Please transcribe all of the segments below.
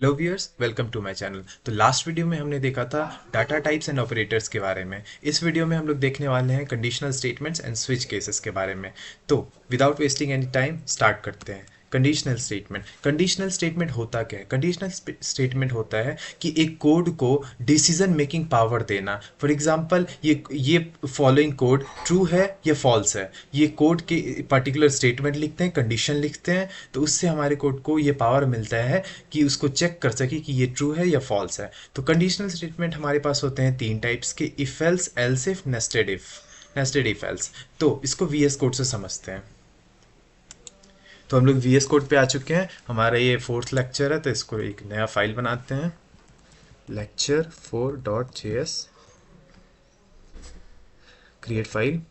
Hello viewers, welcome to my channel. तो last video में हमने देखा था डाटा टाइप्स एंड ऑपरेटर्स के बारे में। इस वीडियो में हम लोग देखने वाले हैं conditional statements and switch cases के बारे में। तो without wasting any time start करते हैं। कंडीशनल स्टेटमेंट होता क्या है? कंडीशनल स्टेटमेंट होता है कि एक कोड को डिसीजन मेकिंग पावर देना। फॉर एग्जांपल, ये फॉलोइंग कोड ट्रू है या फॉल्स है, ये कोड के पर्टिकुलर स्टेटमेंट लिखते हैं, कंडीशन लिखते हैं, तो उससे हमारे कोड को ये पावर मिलता है कि उसको चेक कर सके कि ये ट्रू है या फॉल्स है। तो कंडीशनल स्टेटमेंट हमारे पास होते हैं तीन टाइप्स के: if else, else if, nested if else. तो इसको वीएस कोड से समझते हैं। तो हम लोग वीएस कोड पे आ चुके हैं। हमारा ये फोर्थ लेक्चर है, तो इसको एक नया फाइल बनाते हैं, lecture4.js, क्रिएट फाइल।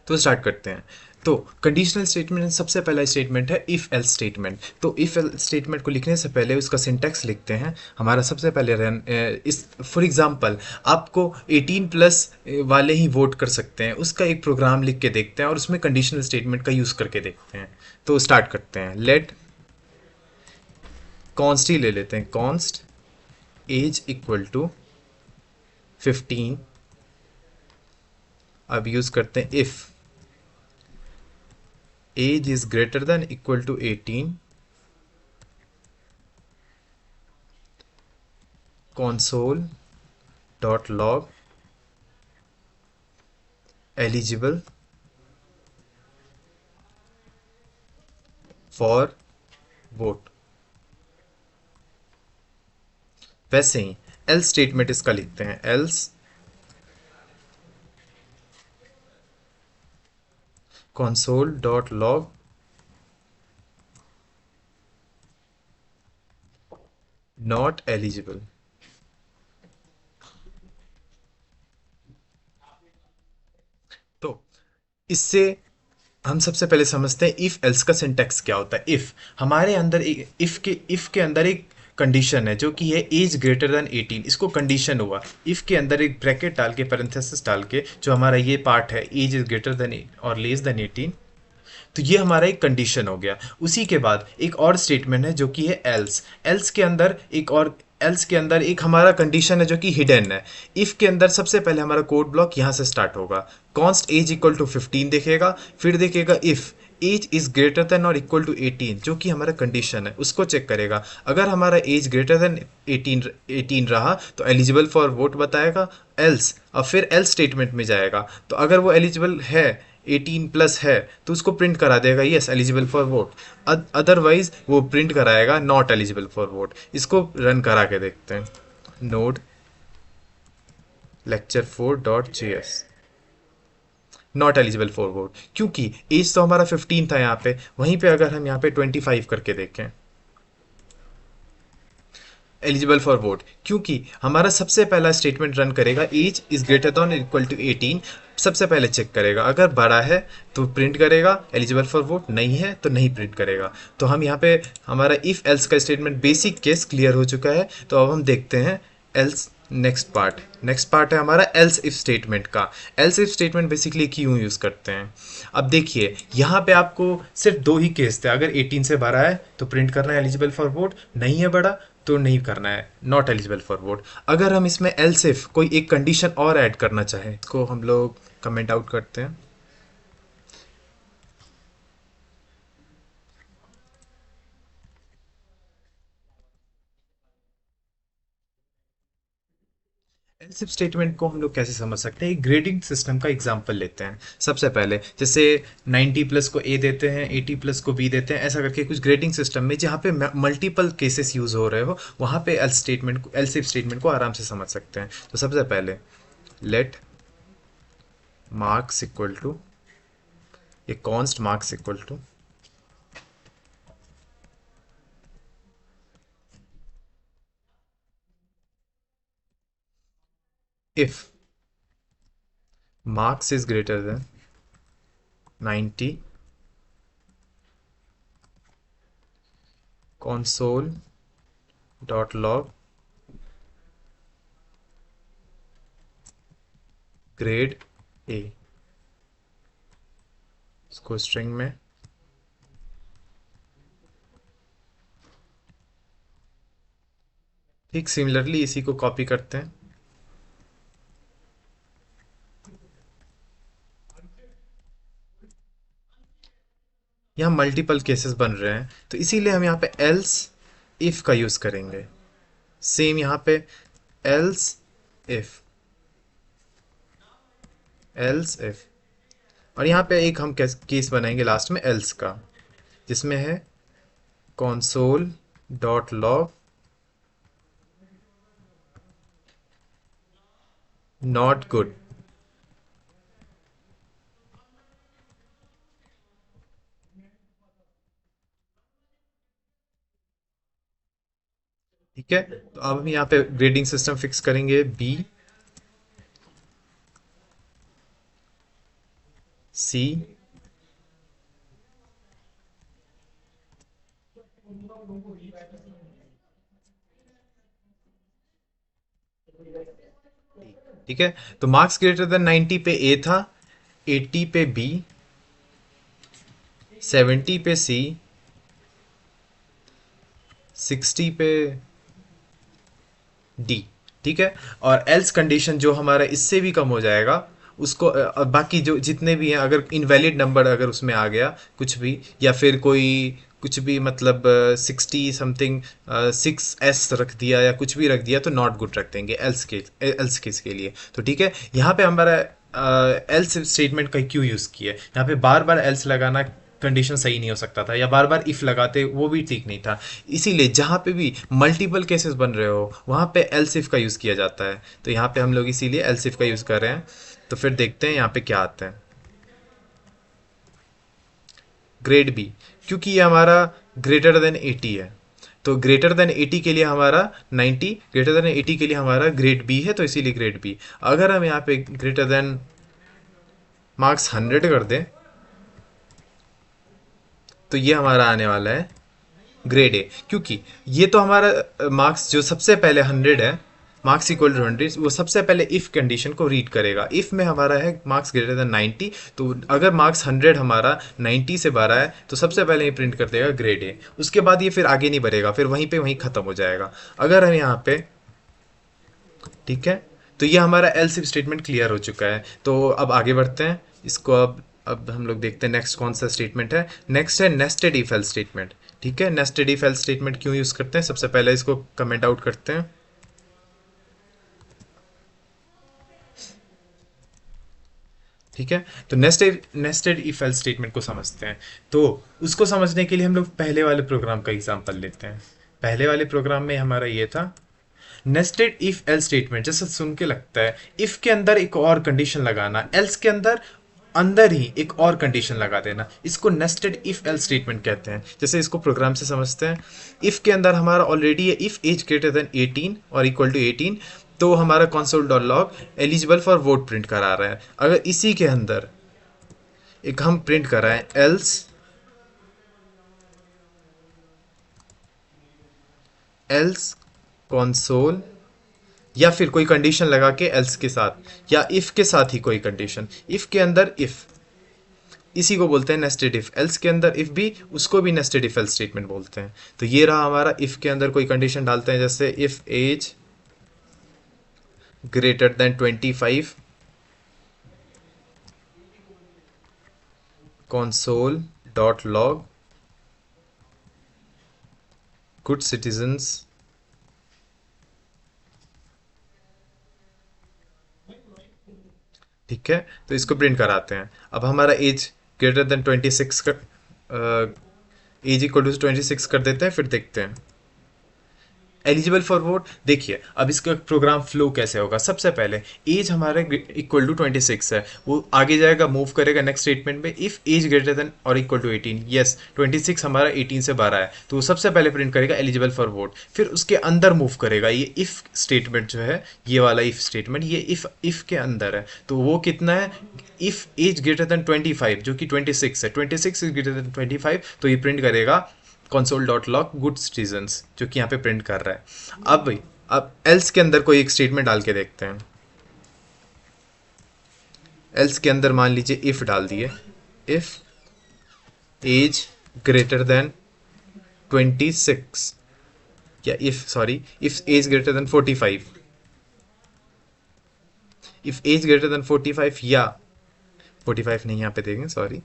तो स्टार्ट करते हैं। तो कंडीशनल स्टेटमेंट सबसे पहला स्टेटमेंट है इफ एल्स स्टेटमेंट। तो इफ एल्स स्टेटमेंट को लिखने से पहले उसका सिंटैक्स लिखते हैं। हमारा सबसे पहले रन इस फॉर एग्जांपल आपको 18 प्लस वाले ही वोट कर सकते हैं, उसका एक प्रोग्राम लिख के देखते हैं और उसमें कंडीशनल स्टेटमेंट का यूज़ करके देखते हैं। तो स्टार्ट करते हैं। लेट कॉन्स्ट ही ले लेते हैं, कॉन्स्ट एज इक्वल टू 15। अब यूज़ करते हैं if age is greater than equal to 18, console dot log eligible for vote। वैसे ही else स्टेटमेंट इसका लिखते हैं, else console dot log not eligible। तो इससे हम सबसे पहले समझते हैं इफ एल्स का सिंटैक्स क्या होता है। इफ हमारे अंदर इफ के अंदर एक कंडीशन है जो कि है एज ग्रेटर देन 18। इसको कंडीशन हुआ, इफ के अंदर एक ब्रैकेट डाल के, पैरेंथेसिस डाल के, जो हमारा ये पार्ट है एज इज ग्रेटर देन और लेस देन 18, तो ये हमारा एक कंडीशन हो गया। उसी के बाद एक और स्टेटमेंट है जो कि है एल्स। एल्स के अंदर एक हमारा कंडीशन है जो कि हिडन है। इफ के अंदर सबसे पहले हमारा कोड ब्लॉक यहाँ से स्टार्ट होगा। कॉन्स्ट एज इक्वल टू 15 देखेगा, फिर देखेगा if age is greater than और इक्वल टू 18, जो कि हमारा कंडीशन है, उसको चेक करेगा। अगर हमारा एज ग्रेटर देन 18 रहा तो एलिजिबल फॉर वोट बताएगा, एल्स और फिर एल्स स्टेटमेंट में जाएगा। तो अगर वो एलिजिबल है, 18 प्लस है, तो उसको प्रिंट करा देगा yes eligible for vote. Otherwise वो प्रिंट कराएगा नॉट एलिजिबल फॉर वोट। इसको रन करा के देखते हैं। Node lecture4.js not eligible for vote, क्योंकि एज तो हमारा 15 था यहाँ पे। वहीं पे अगर हम यहाँ पे 25 करके देखें, एलिजिबल फॉर वोट, क्योंकि हमारा सबसे पहला स्टेटमेंट रन करेगा age is greater than equal to 18। सबसे पहले चेक करेगा, अगर बड़ा है तो प्रिंट करेगा एलिजिबल फॉर वोट, नहीं है तो नहीं प्रिंट करेगा। तो हम यहाँ पे हमारा इफ एल्स का स्टेटमेंट बेसिक केस क्लियर हो चुका है। तो अब हम देखते हैं एल्स नेक्स्ट पार्ट है हमारा एल्स इफ स्टेटमेंट का। एल्स इफ स्टेटमेंट बेसिकली क्यों यूज़ करते हैं? अब देखिए, यहाँ पे आपको सिर्फ दो ही केस थे। अगर 18 से बड़ा है तो प्रिंट करना है एलिजिबल फॉर वोट, नहीं है बड़ा तो नहीं करना है, नॉट एलिजिबल फॉर वोट। अगर हम इसमें एल्स इफ कोई एक कंडीशन और ऐड करना चाहें, को हम लोग कमेंट आउट करते हैं। एल्स इफ स्टेटमेंट को हम लोग कैसे समझ सकते हैं? एक ग्रेडिंग सिस्टम का एग्जांपल लेते हैं। सबसे पहले जैसे 90 प्लस को ए देते हैं, 80 प्लस को बी देते हैं, ऐसा करके कुछ ग्रेडिंग सिस्टम में जहाँ पे मल्टीपल केसेस यूज हो रहे हो, वहाँ पे एल्स इफ स्टेटमेंट को आराम से समझ सकते हैं। तो सबसे पहले लेट मार्क्स इक्वल टू, ये const marks equal to, if marks is greater than 90, console dot log grade a, इसको स्ट्रिंग में ठीक सिमिलरली इसी को कॉपी करते हैं। यहाँ मल्टीपल केसेस बन रहे हैं तो इसीलिए हम यहाँ पे एल्स इफ का यूज करेंगे। सेम यहाँ पे एल्स इफ, एल्स इफ, और यहाँ पे एक हम केस बनाएंगे लास्ट में एल्स का, जिसमें है console dot log not good. ठीक है, तो अब हम यहाँ पे ग्रेडिंग सिस्टम फिक्स करेंगे बी सी ठीक है, तो मार्क्स ग्रेटर देन 90 पे ए था, 80 पे बी, 70 पे सी, 60 पे डी। ठीक है, और एल्स कंडीशन जो हमारा इससे भी कम हो जाएगा उसको बाकी जो जितने भी हैं, अगर इनवैलिड नंबर अगर उसमें आ गया कुछ भी, या फिर कोई कुछ भी मतलब 60 समथिंग 6s रख दिया या कुछ भी रख दिया तो नॉट गुड रख देंगे एल्स केस के लिए। तो ठीक है, यहाँ पे हमारा एल्स स्टेटमेंट का क्यों यूज़ किया है, यहाँ पे बार बार एल्स लगाना कंडीशन सही नहीं हो सकता था, या बार बार इफ लगाते वो भी ठीक नहीं था। इसीलिए जहाँ पे भी मल्टीपल केसेस बन रहे हो वहाँ पे एल्स इफ का यूज़ किया जाता है। तो यहाँ पे हम लोग इसीलिए एल्स इफ का यूज़ कर रहे हैं। तो फिर देखते हैं यहाँ पे क्या आता है। ग्रेड बी, क्योंकि ये हमारा ग्रेटर देन 80 है, तो ग्रेटर देन 80 के लिए हमारा 90, ग्रेटर देन 80 के लिए हमारा ग्रेड बी है, तो इसीलिए ग्रेड बी। अगर हम यहाँ पे ग्रेटर देन मार्क्स 100 कर दें तो ये हमारा आने वाला है ग्रेड ए, क्योंकि ये तो हमारा मार्क्स जो सबसे पहले 100 है, मार्क्स इक्वल टू 100, वो सबसे पहले इफ कंडीशन को रीड करेगा। इफ में हमारा है मार्क्स ग्रेटर देन 90, तो अगर मार्क्स 100 हमारा 90 से बड़ा है तो सबसे पहले ये प्रिंट कर देगा ग्रेड ए। उसके बाद ये फिर आगे नहीं बढ़ेगा, फिर वहीं पे वहीं ख़त्म हो जाएगा। अगर हम यहाँ पे, ठीक है, तो ये हमारा एल्स इफ स्टेटमेंट क्लियर हो चुका है। तो अब आगे बढ़ते हैं इसको। अब हम लोग देखते हैं नेक्स्ट कौन सा स्टेटमेंट है। नेक्स्ट है नेस्टेड इफ एल्स स्टेटमेंट। ठीक है, नेस्टेड इफ एल्स स्टेटमेंट क्यों यूज़ करते हैं, सबसे पहले इसको कमेंट आउट करते हैं। ठीक है, तो नेस्टेड इफ एल्स स्टेटमेंट को समझते हैं। तो उसको समझने के लिए हम लोग पहले वाले प्रोग्राम का एग्जांपल लेते हैं। पहले वाले प्रोग्राम में हमारा ये था नेस्टेड इफ एल्स स्टेटमेंट। जैसे सुन के लगता है इफ के अंदर एक और कंडीशन लगाना, एल्स के अंदर अंदर ही एक और कंडीशन लगा देना, इसको नेस्टेड इफ एल्स स्टेटमेंट कहते हैं। जैसे इसको प्रोग्राम से समझते हैं। इफ के अंदर हमारा ऑलरेडी है इफ एज ग्रेटर देन 18 और इक्वल टू 18, तो हमारा console dot log eligible for vote print करा रहा है। अगर इसी के अंदर एक हम प्रिंट कराएं एल्स, एल्स कंसोल, या फिर कोई कंडीशन लगा के एल्स के साथ या इफ के साथ ही कोई कंडीशन, इफ के अंदर इफ, इसी को बोलते हैं नेस्टेड इफ। एल्स के अंदर इफ भी, उसको भी नेस्टेड इफ एल्स स्टेटमेंट बोलते हैं। तो ये रहा हमारा, इफ के अंदर कोई कंडीशन डालते हैं, जैसे if age greater than 25, console dot log good citizens, ठीक है, तो इसको प्रिंट कराते हैं। अब हमारा एज ग्रेटर देन 26 का एज इक्वल टू 26 कर देते हैं, फिर देखते हैं एलिजिबल फॉर वोट। देखिए अब इसका प्रोग्राम फ्लो कैसे होगा। सबसे पहले एज हमारे इक्वल टू 26 है, वो आगे जाएगा मूव करेगा नेक्स्ट स्टेटमेंट में, इफ एज ग्रेटर देन और इक्वल टू 18, यस 26 हमारा 18 से 12 है, तो वो सबसे पहले प्रिंट करेगा एलिजिबल फॉर वोट। फिर उसके अंदर मूव करेगा, ये इफ स्टेटमेंट जो है, ये वाला इफ स्टेटमेंट, ये इफ के अंदर है, तो वो कितना है, इफ एज ग्रेटर देन 25 जो कि 26 है, 26 इज ग्रेटर देन 25, तो ये प्रिंट करेगा console dot log good citizens, जो कि यहाँ पे प्रिंट कर रहा है। अब एल्स के अंदर कोई एक स्टेटमेंट डाल के देखते हैं। एल्स के अंदर मान लीजिए इफ डाल दिए, इफ एज ग्रेटर देन 26, या if age greater than 45, if age greater than 45 या 45 नहीं, यहाँ पे देंगे सॉरी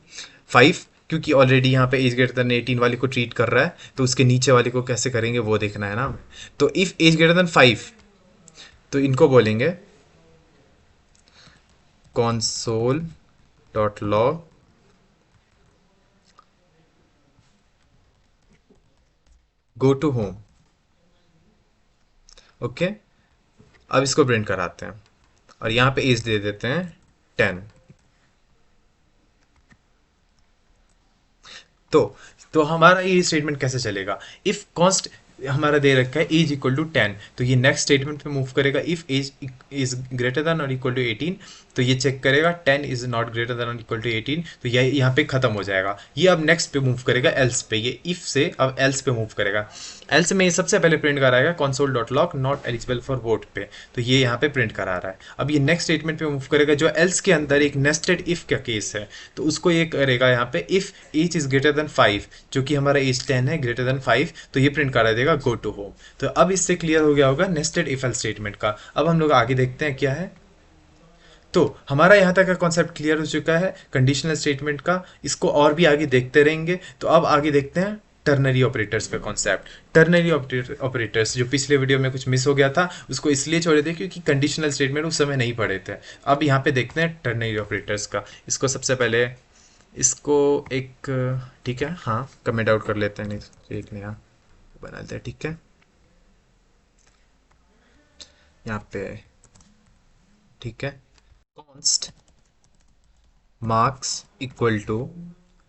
5, क्योंकि ऑलरेडी यहाँ पे एज ग्रेटर देन 18 वाले को ट्रीट कर रहा है, तो उसके नीचे वाले को कैसे करेंगे वो देखना है ना। तो इफ एज ग्रेटर देन 5, तो इनको बोलेंगे console dot log go to home. Okay, अब इसको प्रिंट कराते हैं और यहाँ पे एज दे देते हैं 10। तो हमारा ये स्टेटमेंट कैसे चलेगा, इफ कॉन्स्ट हमारा दे रखा है एज इक्वल टू 10, तो ये नेक्स्ट स्टेटमेंट पे मूव करेगा। If age is greater than और इक्वल टू 18, तो ये चेक करेगा 10 इज नॉट ग्रेटर देन और इक्वल टू 18, तो ये यहाँ पे खत्म हो जाएगा। ये अब नेक्स्ट पे मूव करेगा एल्स पे, ये इफ से अब एल्स पे मूव करेगा। एल्स में ये सबसे पहले प्रिंट कराएगा console dot log not eligible for vote पे, तो ये यहाँ पे प्रिंट करा रहा है। अब ये नेक्स्ट स्टेटमेंट पे मूव करेगा, जो एल्स के अंदर एक नेस्टेड इफ का केस है, तो उसको ये करेगा यहाँ पे if age is greater than 5, जो कि हमारा एज 10 है, ग्रेटर देन 5, तो ये प्रिंट करा देगा गो टू होम। तो अब इससे क्लियर हो गया होगा नेस्टेड इफ एल्स स्टेटमेंट का। अब हम लोग आगे देखते हैं क्या है। तो हमारा यहाँ तक का कॉन्सेप्ट क्लियर हो चुका है कंडीशनल स्टेटमेंट का, इसको और भी आगे देखते रहेंगे। तो अब आगे देखते हैं टर्नरी ऑपरेटर्स का कॉन्सेप्ट। टर्नरी ऑपरेटर्स जो पिछले वीडियो में कुछ मिस हो गया था, उसको इसलिए छोड़े थे क्योंकि कंडीशनल स्टेटमेंट उस समय नहीं पढ़े थे। अब यहाँ पे देखते हैं टर्नरी ऑपरेटर्स का। इसको सबसे पहले इसको एक ठीक है, हाँ कमेंट आउट कर लेते हैं, नहीं एक नया बना लेते हैं, ठीक है। यहाँ पे ठीक है, const marks equal to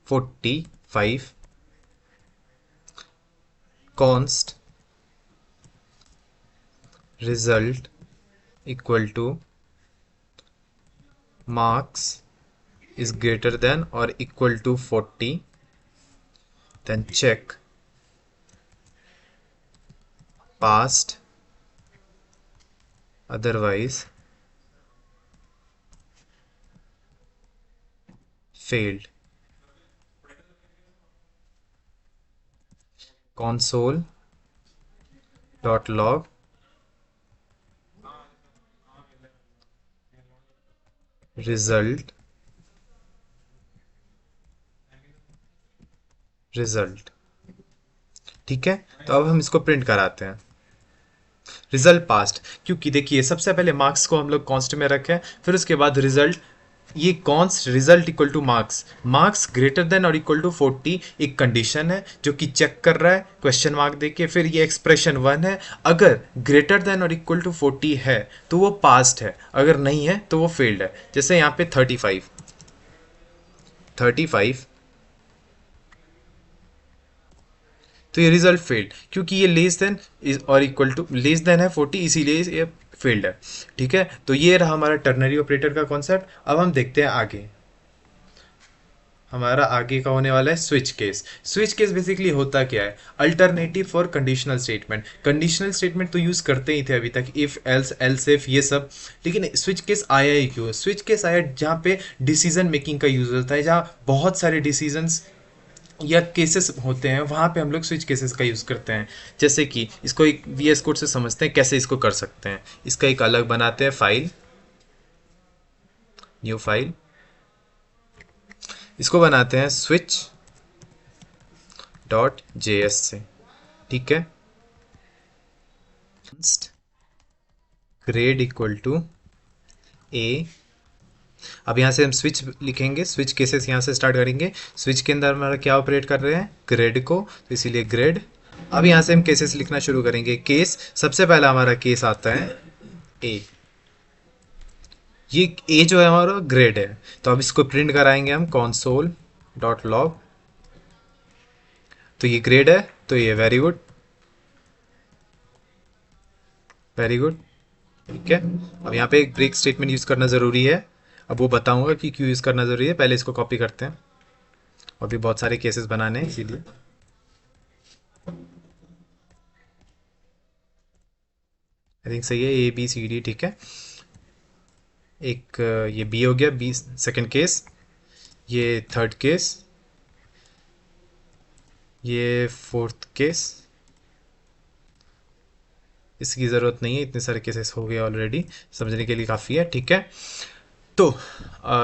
45, const result equal to marks is greater than or equal to 40, then check passed, otherwise failed। console dot log result ठीक है। तो अब हम इसको प्रिंट कराते हैं रिजल्ट पास्ट, क्योंकि देखिए सबसे पहले मार्क्स को हम लोग कॉन्स्ट में रखें, फिर उसके बाद रिजल्ट, ये const result equal two marks, marks greater than और इक्वल टू 40 एक कंडीशन है जो कि चेक कर रहा है क्वेश्चन मार्क देके। फिर ये एक्सप्रेशन 1 है, अगर ग्रेटर देन और इक्वल टू 40 है तो वो पास्ट है, अगर नहीं है तो वो फेल्ड है। जैसे यहाँ पे 35 तो ये रिजल्ट फेल्ड, क्योंकि ये लेस देन और इक्वल टू लेस देन है 40, इसीलिए ये फेल्ड है। ठीक है, तो ये रहा हमारा टर्नरी ऑपरेटर का कॉन्सेप्ट। अब हम देखते हैं आगे, हमारा आगे का होने वाला है switch case. Switch case basically होता क्या है, alternative for conditional statement. Conditional statement तो यूज करते ही थे अभी तक, इफ एल्स एल्स इफ ये सब, लेकिन स्विच केस आया ही क्यों? स्विच केस आया जहाँ पे डिसीजन मेकिंग का यूज होता है, जहाँ बहुत सारे डिसीजंस या केसेस होते हैं, वहाँ पे हम लोग स्विच केसेस का यूज़ करते हैं। जैसे कि इसको एक VS कोड से समझते हैं कैसे इसको कर सकते हैं। इसका एक अलग बनाते हैं फाइल, न्यू फाइल, इसको बनाते हैं स्विच डॉट JS से, ठीक है। ग्रेड इक्वल टू A, अब यहाँ से हम स्विच लिखेंगे, स्विच केसेस यहाँ से स्टार्ट करेंगे। स्विच के अंदर हमारा क्या ऑपरेट कर रहे हैं, ग्रेड को, तो इसीलिए ग्रेड। अब यहाँ से हम केसेस लिखना शुरू करेंगे। केस, सबसे पहला हमारा केस आता है ए, ये ए जो है हमारा ग्रेड है, तो अब इसको प्रिंट कराएंगे हम console डॉट लॉग, तो ये ग्रेड है, तो ये वेरी गुड, वेरी गुड, ठीक है। अब यहाँ पे एक ब्रेक स्टेटमेंट यूज करना जरूरी है, अब वो बताऊंगा कि क्यों यूज करना जरूरी है। पहले इसको कॉपी करते हैं, और भी बहुत सारे केसेस बनाने हैं इसीलिए। आई थिंक सही है, ABCD, ठीक है। एक ये बी हो गया, बी सेकंड केस, ये थर्ड केस, ये फोर्थ केस, इसकी ज़रूरत नहीं है, इतने सारे केसेस हो गए ऑलरेडी, समझने के लिए काफ़ी है। ठीक है, तो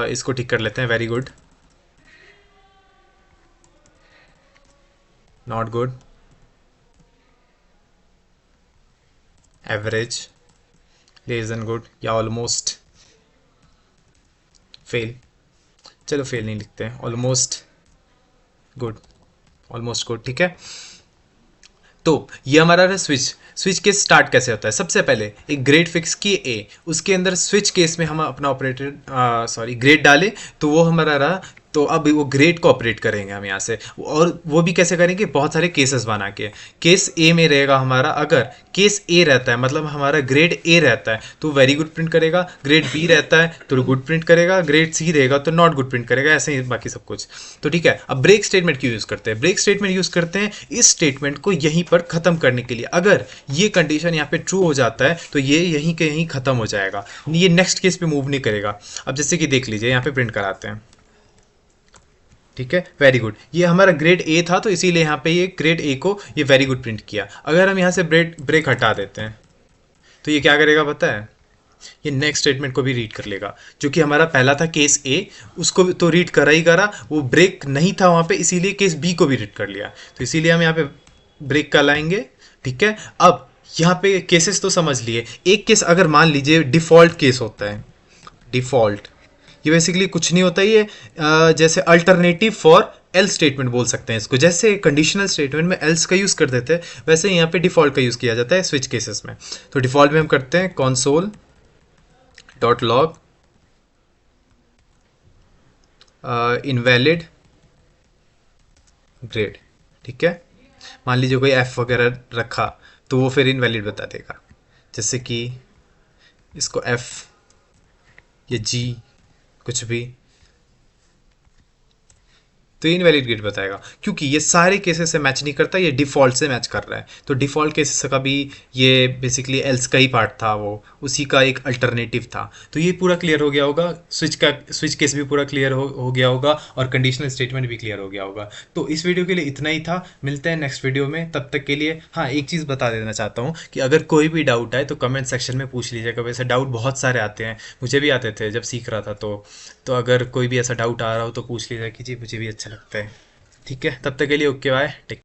इसको ठीक कर लेते हैं। Very good, not good, average, less than good या ऑलमोस्ट, फेल। चलो फेल नहीं लिखते हैं, ऑलमोस्ट गुड, ऑलमोस्ट गुड। ठीक है, तो ये हमारा रहा स्विच। स्विच केस स्टार्ट कैसे होता है? सबसे पहले एक ग्रेड फिक्स किए ए, उसके अंदर स्विच केस में हम अपना ऑपरेटर ग्रेड डाले, तो वो हमारा रहा। तो अब वो ग्रेड को ऑपरेट करेंगे हम यहाँ से, और वो भी कैसे करेंगे? बहुत सारे केसेस बना के। केस ए में रहेगा हमारा, अगर केस ए रहता है मतलब हमारा ग्रेड ए रहता है तो वेरी गुड प्रिंट करेगा, ग्रेड बी रहता है तो गुड प्रिंट करेगा, ग्रेड सी रहेगा तो नॉट गुड प्रिंट करेगा, ऐसे ही बाकी सब कुछ। तो ठीक है, अब ब्रेक स्टेटमेंट क्यों यूज़ करते हैं? ब्रेक स्टेटमेंट यूज़ करते हैं इस स्टेटमेंट को यहीं पर ख़त्म करने के लिए। अगर ये कंडीशन यहाँ पे ट्रू हो जाता है तो ये यहीं के यहीं ख़त्म हो जाएगा, ये नेक्स्ट केस पे मूव नहीं करेगा। अब जैसे कि देख लीजिए, यहाँ पे प्रिंट कराते हैं। ठीक है, वेरी गुड, ये हमारा ग्रेड ए था तो इसीलिए यहाँ पे ये ग्रेड ए को ये वेरी गुड प्रिंट किया। अगर हम यहाँ से ब्रेक हटा देते हैं तो ये क्या करेगा पता है? ये नेक्स्ट स्टेटमेंट को भी रीड कर लेगा, जो कि हमारा पहला था केस ए, उसको तो रीड करा ही करा, वो ब्रेक नहीं था वहाँ पे, इसीलिए केस बी को भी रीड कर लिया। तो इसीलिए हम यहाँ पे ब्रेक का लाएंगे। ठीक है, अब यहाँ पे केसेस तो समझ लिए। एक केस अगर मान लीजिए डिफ़ॉल्ट केस होता है, डिफ़ॉल्ट ये बेसिकली कुछ नहीं होता, ये जैसे अल्टरनेटिव फॉर एल्स स्टेटमेंट बोल सकते हैं इसको। जैसे कंडीशनल स्टेटमेंट में एल्स का यूज़ कर देते हैं, वैसे यहाँ पे डिफ़ॉल्ट का यूज़ किया जाता है स्विच केसेस में। तो डिफ़ॉल्ट में हम करते हैं console dot log invalid grade. ठीक है, मान लीजिए कोई एफ वगैरह रखा तो वो फिर इनवैलिड बता देगा, जैसे कि इसको एफ या जी कुछ भी, तो ये इनवैलिड ग्रेड बताएगा, क्योंकि ये सारे केसेस से मैच नहीं करता, ये डिफ़ॉल्ट से मैच कर रहा है। तो डिफ़ॉल्ट केसेस का भी ये बेसिकली एल्स का ही पार्ट था, वो उसी का एक अल्टरनेटिव था। तो ये पूरा क्लियर हो गया होगा, स्विच केस भी पूरा क्लियर हो गया होगा, और कंडीशनल स्टेटमेंट भी क्लियर हो गया होगा। तो इस वीडियो के लिए इतना ही था, मिलते हैं नेक्स्ट वीडियो में। तब तक के लिए हाँ, एक चीज़ बता देना चाहता हूँ कि अगर कोई भी डाउट आए तो कमेंट सेक्शन में पूछ लीजिएगा। वैसे डाउट बहुत सारे आते हैं, मुझे भी आते थे जब सीख रहा था। तो अगर कोई भी ऐसा डाउट आ रहा हो तो पूछ लीजिएगा कि जी मुझे भी अच्छा लगता है। ठीक है, तब तक के लिए ओके, बाय, टेक।